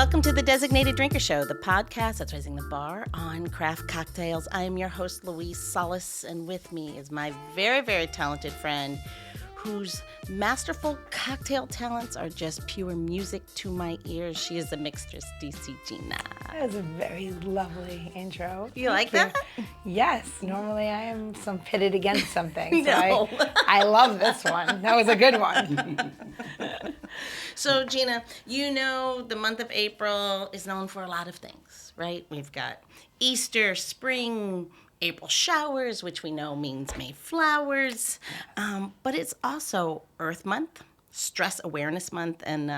Welcome to the Designated Drinker Show, the podcast that's raising the bar on craft cocktails. I am your host, Louise Solis, and with me is my very, very talented friend whose masterful cocktail talents are just pure music to my ears. She is the mixtress, DC Gina. That was a very lovely intro. You like that? Yes. Normally I am pitted against something. No. So I love this one. That was a good one. So, Gina, you know the month of April is known for a lot of things, right? We've got Easter, spring, April showers, which we know means May flowers. But it's also Earth Month, Stress Awareness Month, and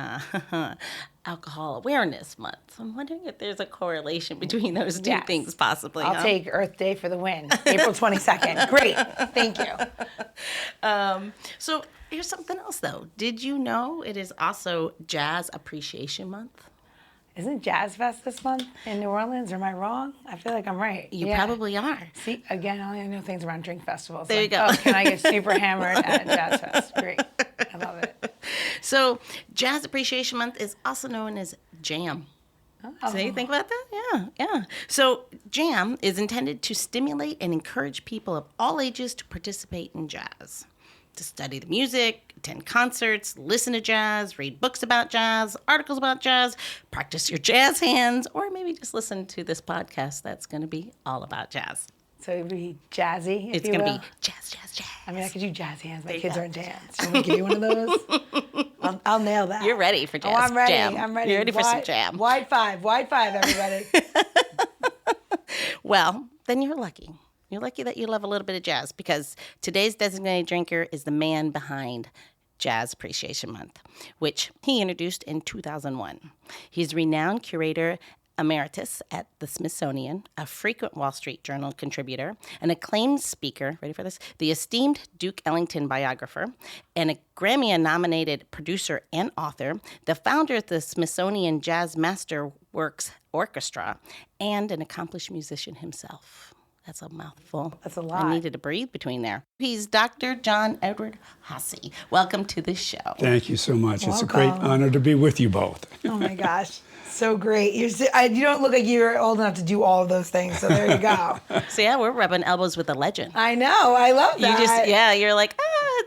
Alcohol Awareness Month. So I'm wondering if there's a correlation between those two things, possibly. I'll take Earth Day for the win. April 22nd. Great. Thank you. So here's something else, though. Did you know it is also Jazz Appreciation Month? Isn't Jazz Fest this month in New Orleans? Or am I wrong? I feel like I'm right. You probably are. See, again, I only know things around drink festivals. There you go. Oh, can I get super hammered at Jazz Fest? Great. I love it. So Jazz Appreciation Month is also known as JAM. Oh. So you think about that? Yeah. So JAM is intended to stimulate and encourage people of all ages to participate in jazz, to study the music, attend concerts, listen to jazz, read books about jazz, articles about jazz, practice your jazz hands, or maybe just listen to this podcast that's going to be all about jazz. So it'd be jazzy, if It's you going to will. be jazz, jazz, jazz. I mean, I could do jazz hands. My There you kids go. aren't dance. You want me to give you one of those? I'll nail that. You're ready for jazz. Oh, I'm ready. Jam. I'm ready. You're ready for some jam. Wide five, everybody. Well, then you're lucky. You're lucky that you love a little bit of jazz, because today's designated drinker is the man behind Jazz Appreciation Month, which he introduced in 2001. He's renowned Curator Emeritus at the Smithsonian, a frequent Wall Street Journal contributor, an acclaimed speaker, ready for this, the esteemed Duke Ellington biographer, and a Grammy-nominated producer and author, the founder of the Smithsonian Jazz Masterworks Orchestra, and an accomplished musician himself. That's a mouthful. That's a lot. I needed to breathe between there. He's Dr. John Edward Hasse. Welcome to the show. Thank you so much. Welcome. It's a great honor to be with you both. Oh my gosh. So great. You don't look like you're old enough to do all of those things, so there you go. So yeah, we're rubbing elbows with a legend. I know. I love that. You're like,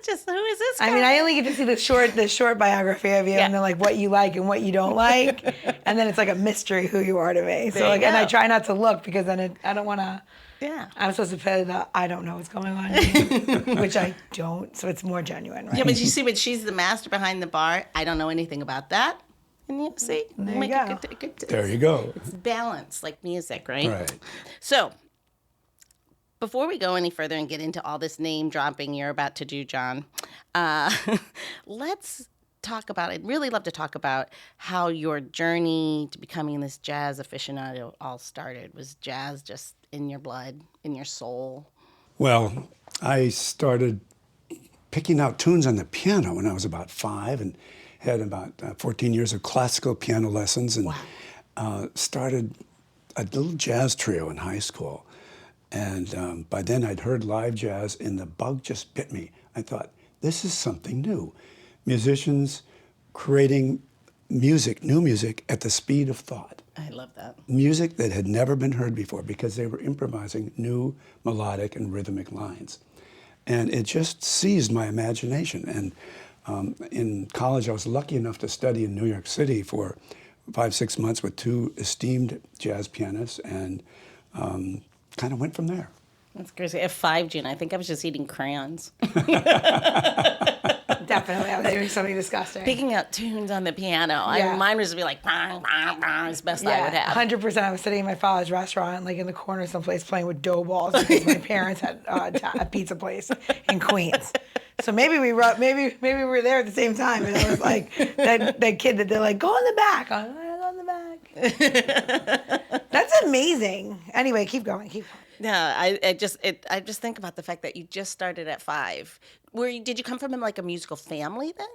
just who is this guy? I mean, I only get to see the short biography of you, and then like what you like and what you don't like, and then it's like a mystery who you are to me. So and I try not to look, because then I don't want to. Yeah. I'm supposed to play I don't know what's going on, which I don't, so it's more genuine, right? Yeah, but you see, when she's the master behind the bar, I don't know anything about that. And you see, There you make go. a good There you go. balance, like music, right? Right. So, before we go any further and get into all this name dropping you're about to do, John, let's talk about, I'd really love to talk about how your journey to becoming this jazz aficionado all started. Was jazz just in your blood, in your soul? Well, I started picking out tunes on the piano when I was about 5, and had about 14 years of classical piano lessons, and started a little jazz trio in high school. And by then I'd heard live jazz, and the bug just bit me. I thought, this is something new. Musicians creating music, new music, at the speed of thought. I love that. Music that had never been heard before, because they were improvising new melodic and rhythmic lines. And it just seized my imagination. And in college, I was lucky enough to study in New York City for 5-6 months with 2 esteemed jazz pianists, and kind of went from there. That's crazy. At 5, Gina, I think I was just eating crayons. Definitely, I was doing something disgusting. Picking out tunes on the piano. Yeah. Mine was to be like, bang, bang, bang, is best I would have. 100%. I was sitting in my father's restaurant, like in the corner someplace, playing with dough balls, because my parents had a pizza place in Queens. So maybe we were there at the same time, and I was like that kid that they're like, go in the back. I'm like, go in the back. That's amazing. Anyway, keep going. No, I just think about the fact that you just started at 5. Did you come from like a musical family then?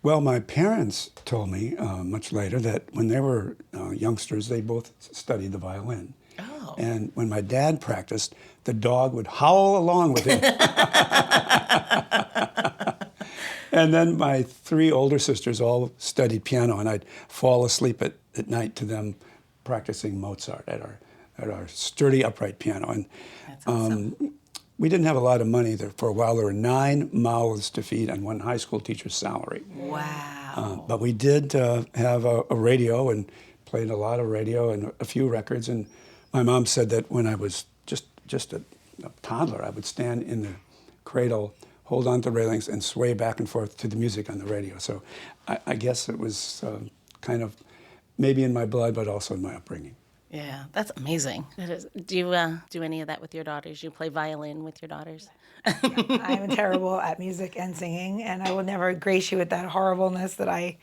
Well, my parents told me much later that when they were youngsters, they both studied the violin. Oh. And when my dad practiced, the dog would howl along with him. And then my 3 older sisters all studied piano, and I'd fall asleep at at night to them practicing Mozart at our sturdy upright piano. And That's awesome. we didn't have a lot of money there for a while. There were 9 mouths to feed on one high school teacher's salary. Wow. But we did have a radio and played a lot of radio and a few records. And my mom said that when I was just a toddler, I would stand in the cradle, hold on to the railings, and sway back and forth to the music on the radio. So I guess it was kind of maybe in my blood, but also in my upbringing. Yeah, that's amazing. That is. Do you do any of that with your daughters? You play violin with your daughters? I'm terrible at music and singing, and I will never grace you with that horribleness that I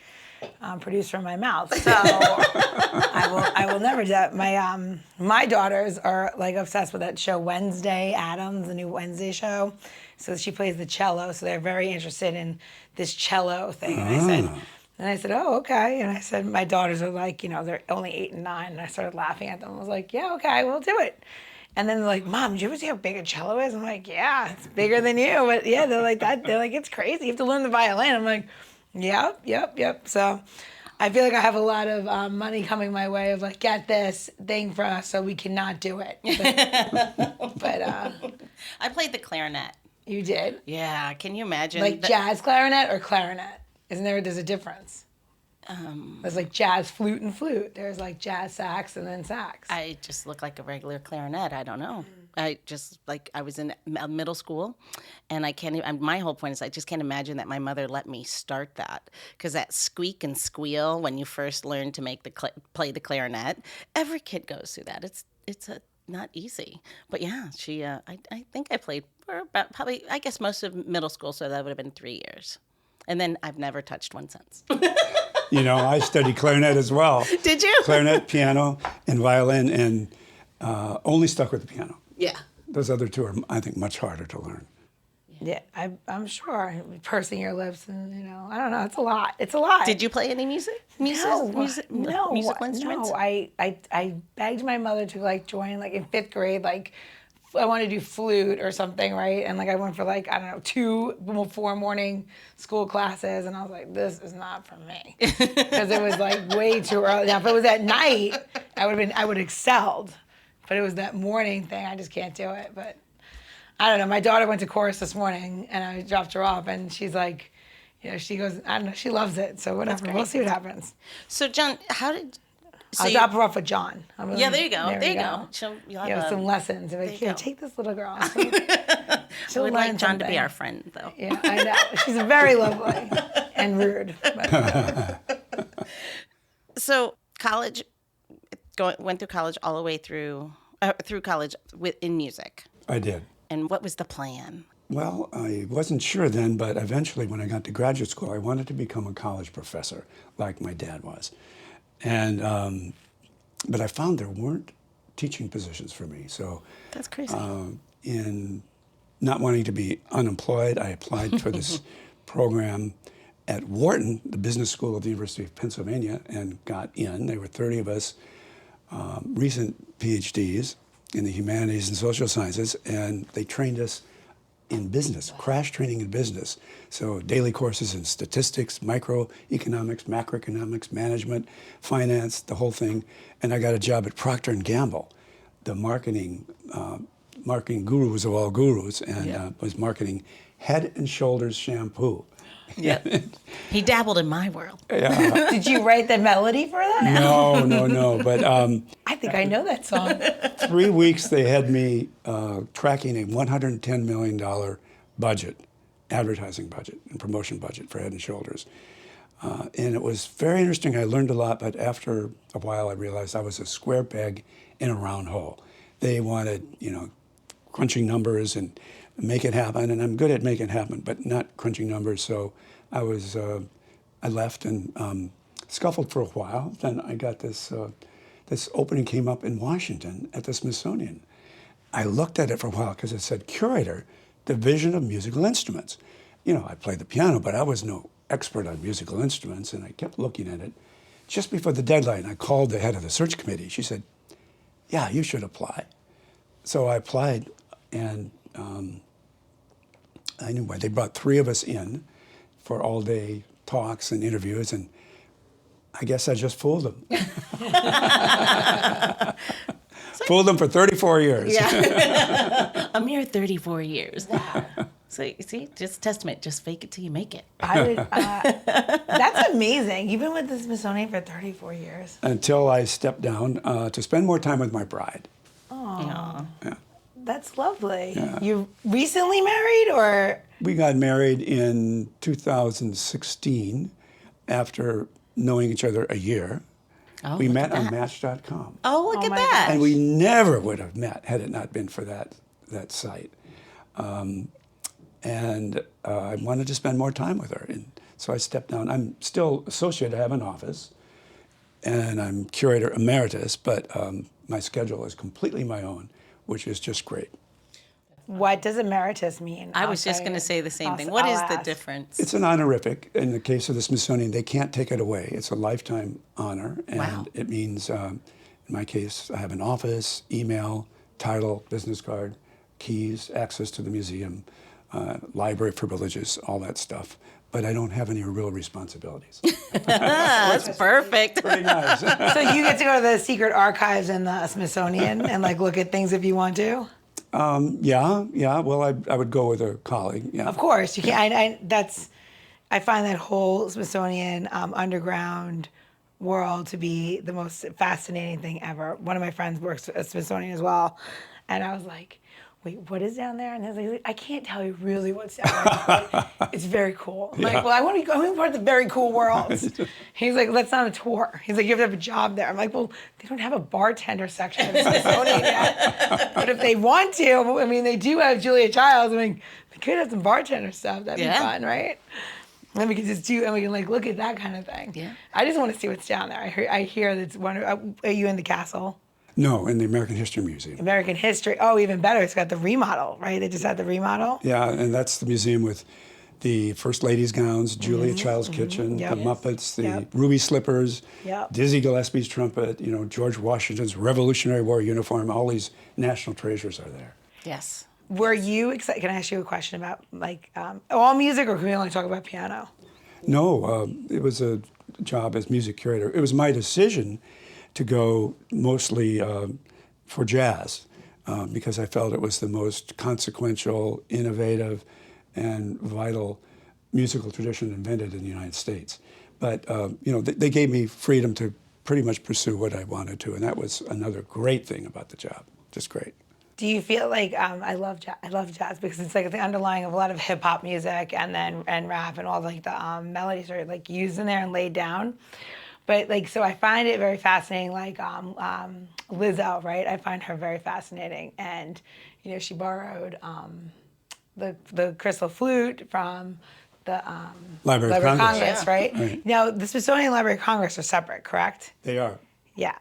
produce from my mouth. So I will never do that. My daughters are like obsessed with that show Wednesday Addams, the new Wednesday show. So she plays the cello, so they're very interested in this cello thing. And I said, oh, okay. And I said, my daughters are like, they're only 8 and 9. And I started laughing at them. I was like, yeah, okay, we'll do it. And then they're like, Mom, did you ever see how big a cello is? I'm like, yeah, it's bigger than you. But yeah, they're like that. They're like, it's crazy. You have to learn the violin. I'm like, yep. So I feel like I have a lot of money coming my way of like, get this thing for us so we cannot do it. But I played the clarinet. you did? Yeah, can you imagine? Like jazz clarinet or clarinet? There's a difference? There's like jazz flute and flute. There's like jazz sax and then sax. I just look like a regular clarinet. I don't know. I was in middle school, and I can't even, my whole point is I just can't imagine that my mother let me start that, because that squeak and squeal when you first learn to play the clarinet, every kid goes through that. It's not easy. But yeah, I think I played for about probably, I guess, most of middle school, so that would have been 3 years. And then I've never touched one since. I studied clarinet as well. Did you? Clarinet, piano, and violin, and only stuck with the piano. Yeah. Those other two are, I think, much harder to learn. Yeah, I'm sure. Pursing your lips and, I don't know. It's a lot. It's a lot. Did you play any musical instruments? No. I begged my mother to join in 5th grade. I wanted to do flute or something, right? And I went for 2 4 morning school classes, and I was like, this is not for me, because it was way too early. Now, if it was at night, I would have excelled, but it was that morning thing. I just can't do it. But I don't know. My daughter went to chorus this morning, and I dropped her off, and she's like, she goes, I don't know, she loves it. So whatever, we'll see what happens. So John, I'll drop her off with John. Yeah, there you go. There you go. You'll have some lessons. Take this little girl. She'll like John to be our friend, though. Yeah, I know. She's very lovely and rude. So college, went through college all the way through college in music. I did. And what was the plan? Well, I wasn't sure then, but eventually when I got to graduate school, I wanted to become a college professor, like my dad was. And but I found there weren't teaching positions for me. So that's crazy. In not wanting to be unemployed, I applied for this program at Wharton, the business school of the University of Pennsylvania, and got in. There were 30 of us, recent PhDs in the humanities and social sciences, and they trained us in business, crash training in business. So daily courses in statistics, microeconomics, macroeconomics, management, finance, the whole thing. And I got a job at Procter & Gamble, the marketing gurus of all gurus, and was marketing Head and Shoulders shampoo. Yeah. He dabbled in my world. Yeah. Did you write the melody for that? No. But I think I know that song. 3 weeks they had me tracking a $110 million budget, advertising budget and promotion budget for Head and Shoulders. And it was very interesting. I learned a lot, but after a while I realized I was a square peg in a round hole. They wanted, crunching numbers and make it happen, and I'm good at making it happen, but not crunching numbers. So I left and scuffled for a while. Then I got this opening came up in Washington at the Smithsonian. I looked at it for a while because it said Curator, Division of Musical Instruments. I played the piano, but I was no expert on musical instruments, and I kept looking at it. Just before the deadline, I called the head of the search committee. She said, yeah, you should apply. So I applied, and anyway, they brought 3 of us in for all-day talks and interviews, and I guess I just fooled them. Fooled them for 34 years. Yeah. A mere 34 years. Wow. So you see, just testament, just fake it till you make it. That's amazing. You've been with the Smithsonian for 34 years. Until I stepped down to spend more time with my bride. Oh. Yeah. That's lovely. Yeah. You recently married, or? We got married in 2016 after knowing each other a year. Oh, We look met at on that. Match.com. Oh, look Oh at my that. And we never would have met had it not been for that site. I wanted to spend more time with her. And so I stepped down. I'm still associate. I have an office. And I'm Curator Emeritus, but my schedule is completely my own, which is just great. What does emeritus mean? I was just going to say the same thing. What is the difference? It's an honorific. In the case of the Smithsonian, they can't take it away. It's a lifetime honor. And Wow. it means, in my case, I have an office, email, title, business card, keys, access to the museum, library privileges, all that stuff. But I don't have any real responsibilities. That's perfect. Pretty nice. So you get to go to the secret archives in the Smithsonian and like look at things if you want to? Yeah. Well, I would go with a colleague. Yeah. Of course, you can. I find that whole Smithsonian underground world to be the most fascinating thing ever. One of my friends works at Smithsonian as well, and I was like, "Wait, what is down there?" And he's like, "I can't tell you really what's down there. But it's very cool." I'm like, "Well, I want to be part of the very cool world." He's like, "That's not a tour." He's like, "You have to have a job there." I'm like, "Well, they don't have a bartender section at Smithsonian yet, but if they want to, I mean, they do have Julia Childs. I mean, they could have some bartender stuff. That'd be fun, right?" And we can just do, and we can like look at that kind of thing. Yeah. I just want to see what's down there. I hear that's wonderful. Are you in the castle? No, in the American History Museum. American history. Oh, even better. It's got the remodel, right? They just had the remodel. Yeah, and that's the museum with the First Lady's gowns, Julia Child's kitchen, Yep. the Muppets, the Yep. ruby slippers, Yep. Dizzy Gillespie's trumpet, George Washington's Revolutionary War uniform. All these national treasures are there. Yes. Were you excited? Can I ask you a question about like all music, or can we only talk about piano? No, it was a job as music curator. It was my decision to go mostly for jazz because I felt it was the most consequential, innovative, and vital musical tradition invented in the United States. But they gave me freedom to pretty much pursue what I wanted to, and that was another great thing about the job. Just great. Do you feel like I love jazz because it's like the underlying of a lot of hip hop music and rap and all like the melodies are like used in there and laid down. But like, so I find it very fascinating, like Lizzo, right? I find her very fascinating. And, she borrowed the crystal flute from the Library of Congress. Yeah. Right? Right. Now, the Smithsonian Library of Congress are separate, correct? They are. Yeah.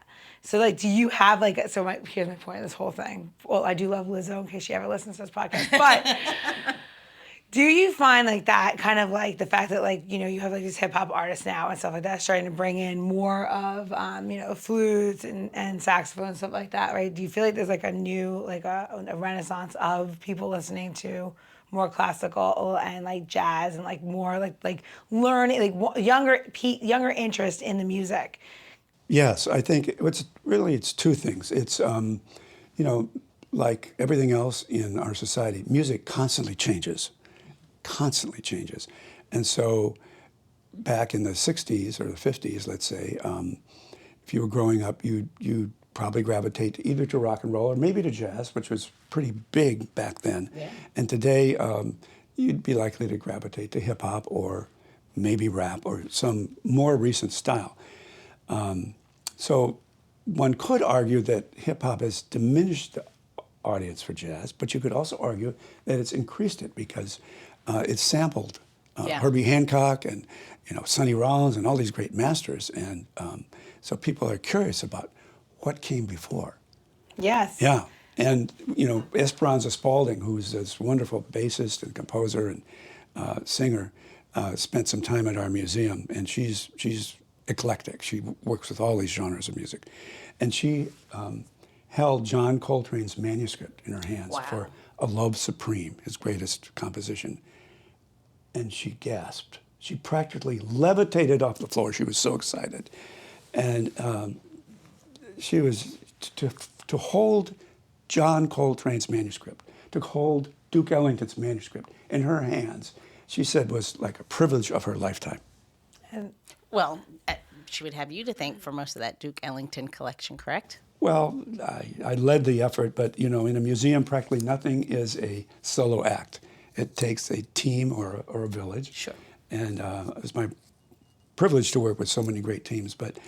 So like, do you have like, here's my point of this whole thing. Well, I do love Lizzo in case she ever listens to this podcast, but do you find like that kind of like the fact that like, you have like these hip hop artists now and stuff like that starting to bring in more of, flutes and saxophone and stuff like that, right? Do you feel like there's like a new, like a renaissance of people listening to more classical and like jazz and like more like learning, like younger interest in the music? Yes, I think it's two things. It's, like everything else in our society, music constantly changes. And so back in the 60s or the 50s, let's say, if you were growing up, you'd probably gravitate either to rock and roll or maybe to jazz, which was pretty big back then. Yeah. And today, you'd be likely to gravitate to hip hop or maybe rap or some more recent style. So one could argue that hip hop has diminished the audience for jazz, but you could also argue that it's increased it because it's sampled Herbie Hancock and Sonny Rollins and all these great masters, and so people are curious about what came before. Yes. Yeah, and Esperanza Spalding, who's this wonderful bassist and composer and singer, spent some time at our museum, and she's eclectic. She works with all these genres of music. And she held John Coltrane's manuscript in her hands for A Love Supreme, his greatest composition. And she gasped. She practically levitated off the floor. She was so excited. And she was, to hold John Coltrane's manuscript, to hold Duke Ellington's manuscript in her hands, she said was like a privilege of her lifetime. Well, she would have you to thank for most of that Duke Ellington collection, correct? Well, I led the effort, but in a museum, practically nothing is a solo act. It takes a team or a village. Sure. And it was my privilege to work with so many great teams. But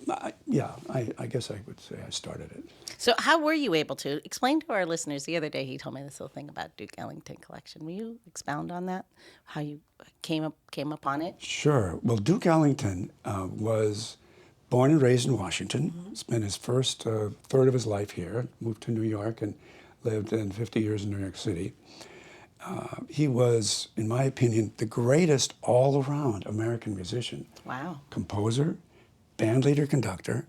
I guess I would say I started it. So how were you able to explain to our listeners? The other day he told me this little thing about Duke Ellington collection. Will you expound on that? How you came upon it? Sure. Well, Duke Ellington was born and raised in Washington. Spent his first third of his life here. Moved to New York and lived 50 years in New York City. He was, in my opinion, the greatest all-around American musician. Wow. Composer, bandleader, conductor,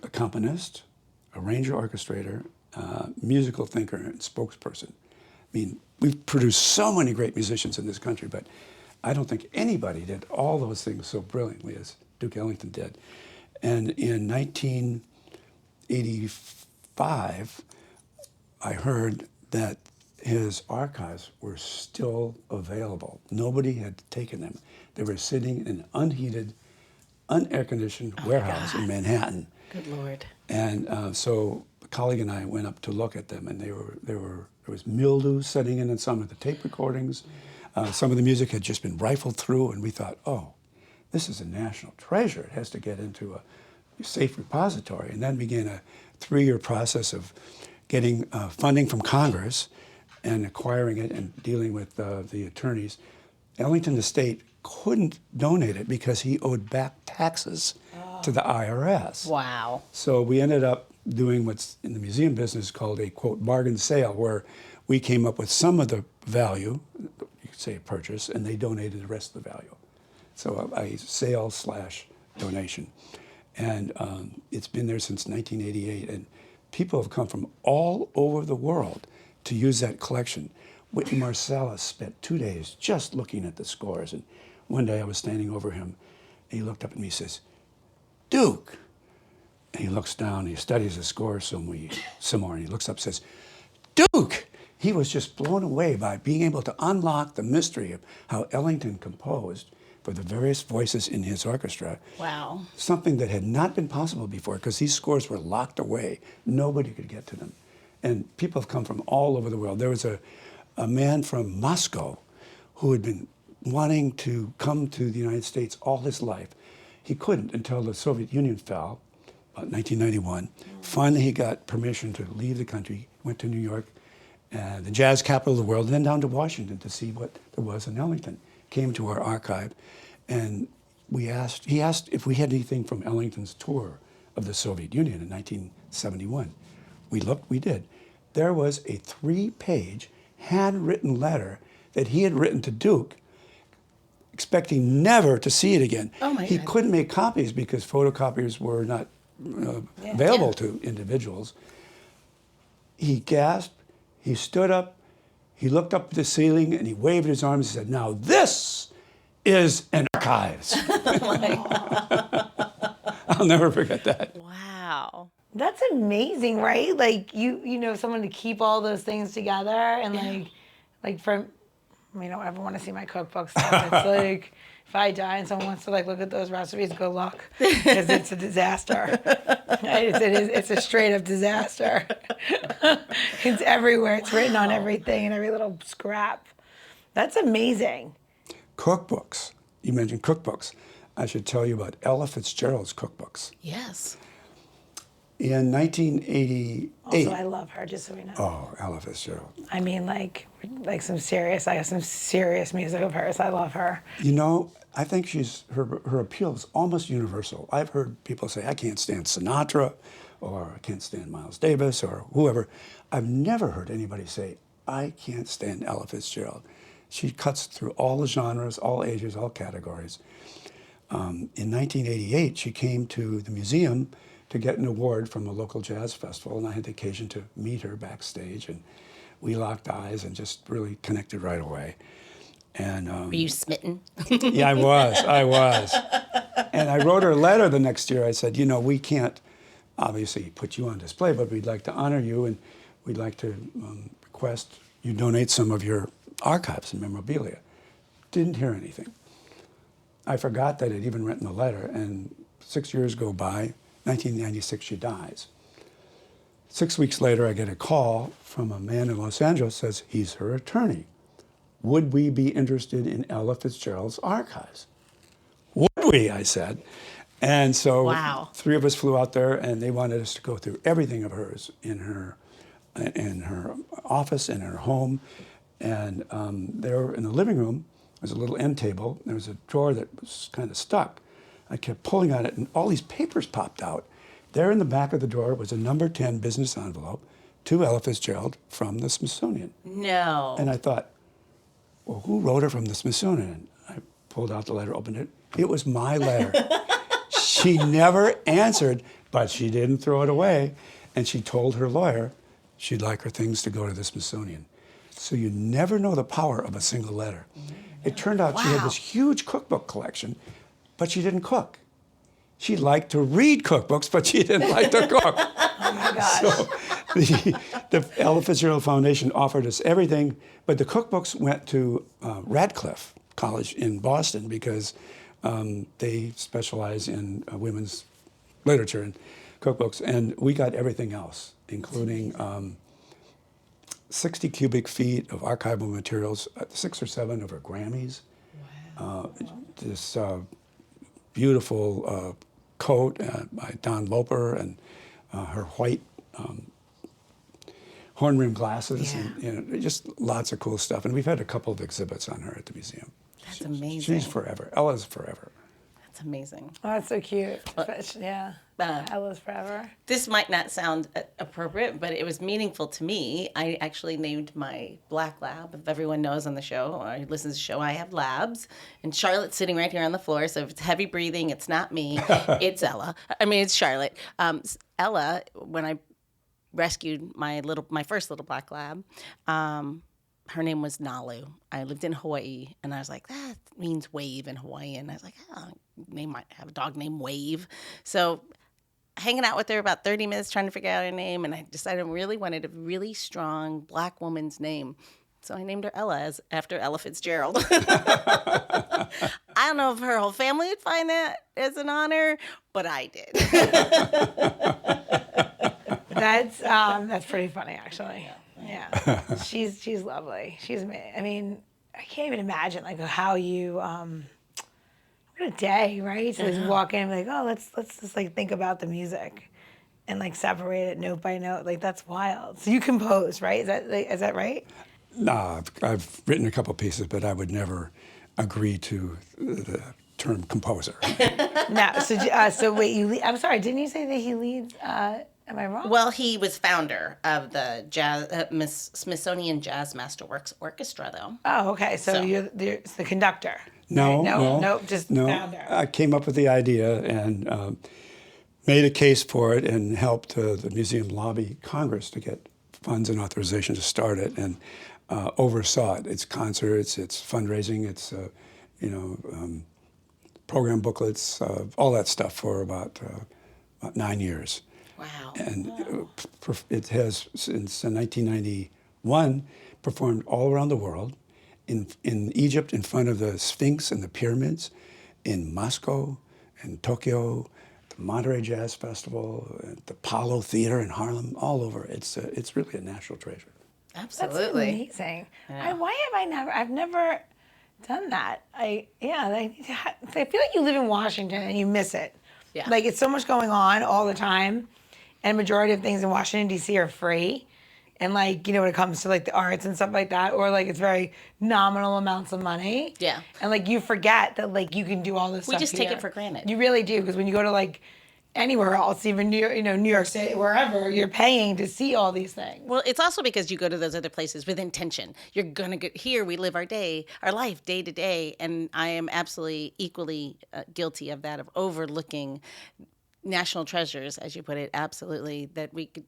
accompanist, arranger, orchestrator, musical thinker, and spokesperson. I mean, we've produced so many great musicians in this country, but I don't think anybody did all those things so brilliantly as Duke Ellington did. And in 1985, I heard that his archives were still available. Nobody had taken them. They were sitting in an unheated, unair-conditioned warehouse in Manhattan. Good Lord. And so a colleague and I went up to look at them, and there was mildew setting in some of the tape recordings. Some of the music had just been rifled through, and we thought, oh, this is a national treasure. It has to get into a safe repository. And then began a 3-year process of getting funding from Congress and acquiring it and dealing with the attorneys. Ellington Estate couldn't donate it because he owed back taxes to the IRS. Wow. So we ended up doing what's in the museum business called a, quote, bargain sale, where we came up with some of the value, you could say a purchase, and they donated the rest of the value. So a sale/donation. And it's been there since 1988, and people have come from all over the world to use that collection. Whitney Marsalis spent 2 days just looking at the scores, and one day I was standing over him, and he looked up at me and says, Duke. And he looks down, and he studies the scores some more, and he looks up and says, Duke! He was just blown away by being able to unlock the mystery of how Ellington composed for the various voices in his orchestra. Wow. Something that had not been possible before, because these scores were locked away. Nobody could get to them. And people have come from all over the world. There was a man from Moscow who had been wanting to come to the United States all his life. He couldn't until the Soviet Union fell, about 1991. Finally, he got permission to leave the country, went to New York, the jazz capital of the world, and then down to Washington to see what there was in Ellington. Came to our archive, and he asked if we had anything from Ellington's tour of the Soviet Union in 1971. We looked, we did. There was a 3-page handwritten letter that he had written to Duke, expecting never to see it again. Oh my he God. couldn't make copies because photocopiers were not available to individuals. He gasped, he stood up, he looked up at the ceiling, and he waved his arms and said, now this is an archives. I'll never forget that. Wow. That's amazing, right? Like you know, someone to keep all those things together, and like from, I don't ever want to see my cookbook stuff. It's like if I die and someone wants to like look at those recipes, good luck, because it's a disaster. It's a straight up disaster. It's everywhere. It's written on everything and every little scrap. That's amazing. Cookbooks. You mentioned cookbooks. I should tell you about Ella Fitzgerald's cookbooks. Yes. In 1988. Also, I love her, just so we know. Oh, Ella Fitzgerald. I mean, like some serious. I have some serious music of hers. I love her. You know, I think her appeal is almost universal. I've heard people say, I can't stand Sinatra, or I can't stand Miles Davis, or whoever. I've never heard anybody say, I can't stand Ella Fitzgerald. She cuts through all the genres, all ages, all categories. In 1988, she came to the museum to get an award from a local jazz festival, and I had the occasion to meet her backstage, and we locked eyes and just really connected right away. And Were you smitten? yeah, I was. And I wrote her a letter the next year. I said, we can't obviously put you on display, but we'd like to honor you, and we'd like to request you donate some of your archives and memorabilia. Didn't hear anything. I forgot that I'd even written the letter, and 6 years go by. 1996, she dies. 6 weeks later, I get a call from a man in Los Angeles, says he's her attorney. Would we be interested in Ella Fitzgerald's archives? Would we? I said. And so Wow. 3 of us flew out there, and they wanted us to go through everything of hers in her office, in her home. And there in the living room was a little end table. There was a drawer that was kind of stuck. I kept pulling on it, and all these papers popped out. There in the back of the drawer was a number 10 business envelope to Ella Fitzgerald from the Smithsonian. No. And I thought, well, who wrote her from the Smithsonian? I pulled out the letter, opened it. It was my letter. She never answered, but she didn't throw it away. And she told her lawyer she'd like her things to go to the Smithsonian. So you never know the power of a single letter. It turned out she had this huge cookbook collection, but she didn't cook. She liked to read cookbooks, but she didn't like to cook. Oh my gosh. So the Ella Fitzgerald Foundation offered us everything, but the cookbooks went to Radcliffe College in Boston because they specialize in women's literature and cookbooks, and we got everything else, including 60 cubic feet of archival materials, 6 or 7 of her Grammys. Wow. This beautiful coat by Don Loper, and her white horn-rimmed glasses, and just lots of cool stuff. And we've had a couple of exhibits on her at the museum. That's amazing. She's forever. Ella's forever. That's amazing. Oh, that's so cute. Yeah. Ella's forever. This might not sound appropriate, but it was meaningful to me. I actually named my black lab. If everyone knows on the show or listens to the show, I have labs. And Charlotte's sitting right here on the floor. So if it's heavy breathing, it's not me. It's Ella. I mean, it's Charlotte. Ella, when I rescued my first little black lab, her name was Nalu. I lived in Hawaii, and I was like, that means wave in Hawaiian. I was like, might have a dog named Wave. So hanging out with her about 30 minutes trying to figure out her name, and I decided I really wanted a really strong black woman's name. So I named her Ella after Ella Fitzgerald. I don't know if her whole family would find that as an honor, but I did. That's pretty funny, actually. Yeah. She's lovely. I mean, I can't even imagine like how you what a day, right? So just walk in like, oh, let's just like think about the music and like separate it note by note. Like that's wild. So you compose, right? Is that right? No, I've written a couple pieces, but I would never agree to the term composer. No. So wait, I'm sorry. Didn't you say that he leads? Am I wrong? Well, he was founder of the Smithsonian Jazz Masterworks Orchestra, though. Oh, okay. So you're the conductor. No, right? No, just founder. I came up with the idea and made a case for it and helped the museum lobby Congress to get funds and authorization to start it, and oversaw it. Its concerts, its fundraising, its program booklets, all that stuff for about 9 years. Wow. And it has, since 1991, performed all around the world. In Egypt, in front of the Sphinx and the pyramids, in Moscow, in Tokyo, the Monterey Jazz Festival, the Apollo Theater in Harlem, all over. It's really a national treasure. Absolutely. That's amazing. Yeah. Why have I've never done that. I feel like you live in Washington and you miss it. Yeah. Like it's so much going on all the time, and majority of things in Washington D.C. are free, and like when it comes to like the arts and stuff like that, or like it's very nominal amounts of money. Yeah. And like you forget that like you can do all this stuff. We just take here. it for granted. You really do, because when you go to like anywhere else, even New York City, wherever, you're paying to see all these things. Well, it's also because you go to those other places with intention. You're going to get here. We live our life day to day. And I am absolutely equally guilty of that, of overlooking national treasures, as you put it, absolutely, that we could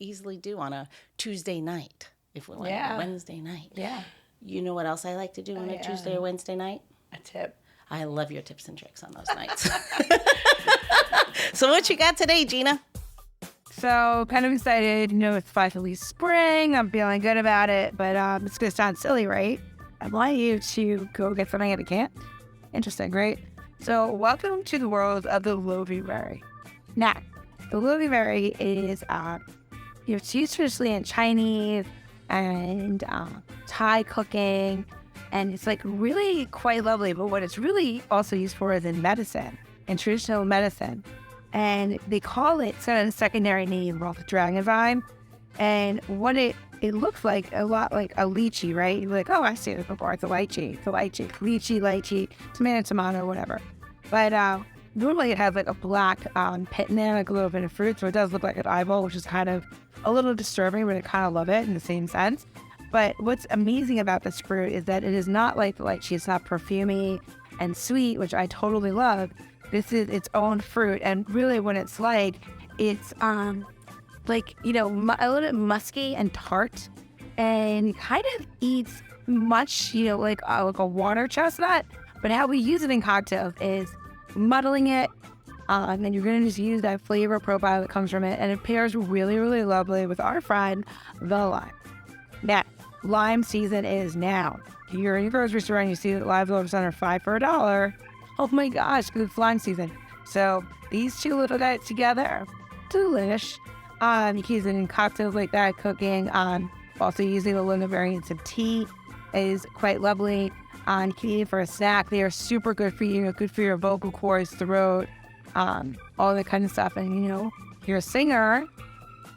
easily do on a Tuesday night, if we went, Yeah. Wednesday night. Yeah. You know what else I like to do on a Tuesday or Wednesday night? A tip. I love your tips and tricks on those nights. So what you got today, Gina? So kind of excited. It's finally spring. I'm feeling good about it, but it's going to sound silly, right? I want you to go get something at a camp. Interesting, right? So welcome to the world of the loganberry. Now, the loganberry is, it's used traditionally in Chinese and Thai cooking, and it's like really quite lovely. But what it's really also used for is in medicine, in traditional medicine. And they call it, it's got a secondary name, rough dragon vine. And what it looks like, a lot like a lychee, right? You're like, oh, I see it before. It's a lychee, lychee, tomato, whatever. But normally it has like a black pit in there, like a little bit of fruit. So it does look like an eyeball, which is kind of a little disturbing, but I kind of love it in the same sense. But what's amazing about this fruit is that it is not like the lychee. It's not perfumey and sweet, which I totally love. This is its own fruit, and really what it's like, it's like, a little bit musky and tart, and kind of eats much, like a water chestnut. But how we use it in cocktails is muddling it, and you're gonna just use that flavor profile that comes from it, and it pairs really, really lovely with our friend, the lime. Now, lime season is now. You're in your grocery store and you see that limes all of a sudden are $5 for $1. Oh my gosh, it's lime season. So these two little guys together, delish. You can use it in cocktails like that, cooking. Also using the loganberry in some tea is quite lovely. You can eat it for a snack. They are super good for you, good for your vocal cords, throat, all that kind of stuff. And you're a singer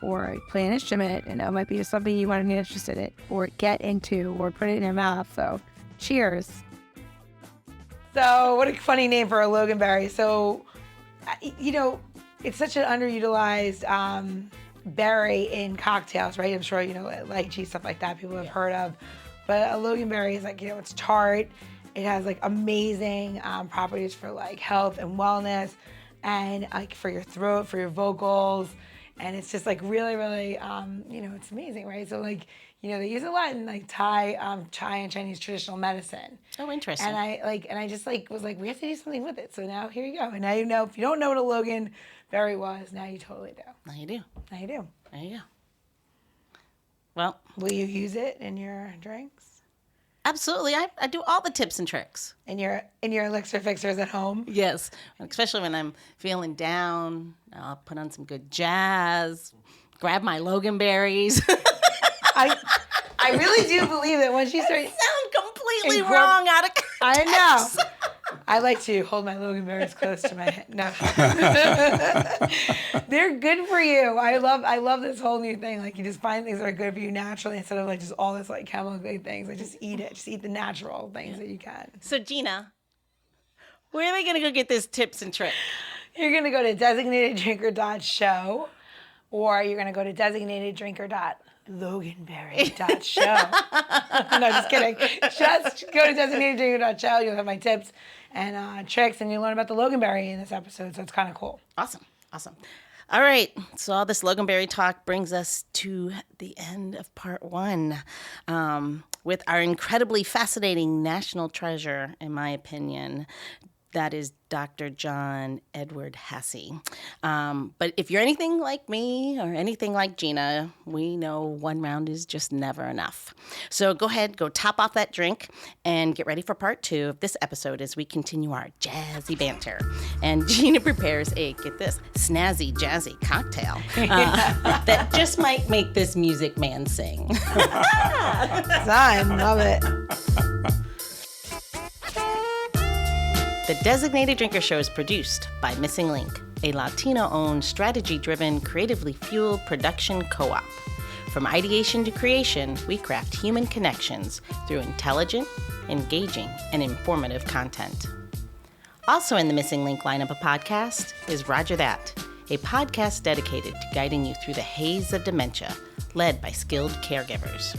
or play an instrument, and it might be something you want to be interested in or get into or put it in your mouth. So cheers. So what a funny name for a loganberry. So, it's such an underutilized berry in cocktails, right? I'm sure, lychee, stuff like that people have heard of. But a loganberry is like, it's tart. It has like amazing properties for like health and wellness and like for your throat, for your vocals. And it's just like really, really, it's amazing, right? So like, they use it a lot in like Thai and Chinese traditional medicine. Oh, interesting. And I just was like, we have to do something with it. So now here you go. And now you know, if you don't know what a loganberry was, now you totally do. Now you do. Now you do. There you go. Well, will you use it in your drinks? Absolutely. I do all the tips and tricks. In your elixir fixers at home? Yes. Especially when I'm feeling down. I'll put on some good jazz, grab my loganberries. I really do believe that once you start... sound completely wrong out of context. I know. I like to hold my loganberries close to my head. No. They're good for you. I love this whole new thing. Like, you just find things that are good for you naturally instead of like just all this like chemical things. Like, just eat it. Just eat the natural things that you can. So, Gina, where are they going to go get this tips and tricks? You're going to go to designateddrinker.show, or you're going to go to designateddrinker.loganberry.show. No, just kidding. Just go to designateddrinker.show. You'll have my tips and tricks, and you'll learn about the loganberry in this episode, so it's kind of cool. Awesome. All right, so all this loganberry talk brings us to the end of part one with our incredibly fascinating national treasure, in my opinion. That is Dr. John Edward Hasse. But if you're anything like me or anything like Gina, we know one round is just never enough. So go ahead, go top off that drink and get ready for part two of this episode as we continue our jazzy banter. And Gina prepares a, get this, snazzy, jazzy cocktail that just might make this music man sing. I love it. The Designated Drinker Show is produced by Missing Link, a Latino-owned, strategy-driven, creatively fueled production co-op. From ideation to creation, we craft human connections through intelligent, engaging, and informative content. Also in the Missing Link lineup of podcasts is Roger That, a podcast dedicated to guiding you through the haze of dementia, led by skilled caregivers.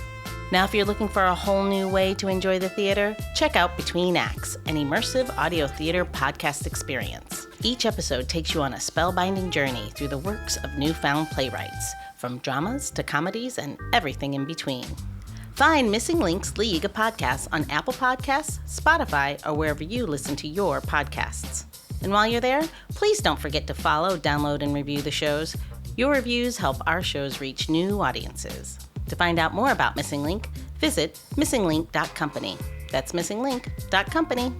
Now, if you're looking for a whole new way to enjoy the theater, check out Between Acts, an immersive audio theater podcast experience. Each episode takes you on a spellbinding journey through the works of newfound playwrights, from dramas to comedies and everything in between. Find Missing Links League of Podcasts on Apple Podcasts, Spotify, or wherever you listen to your podcasts. And while you're there, please don't forget to follow, download, and review the shows. Your reviews help our shows reach new audiences. To find out more about Missing Link, visit missinglink.company. That's missinglink.company.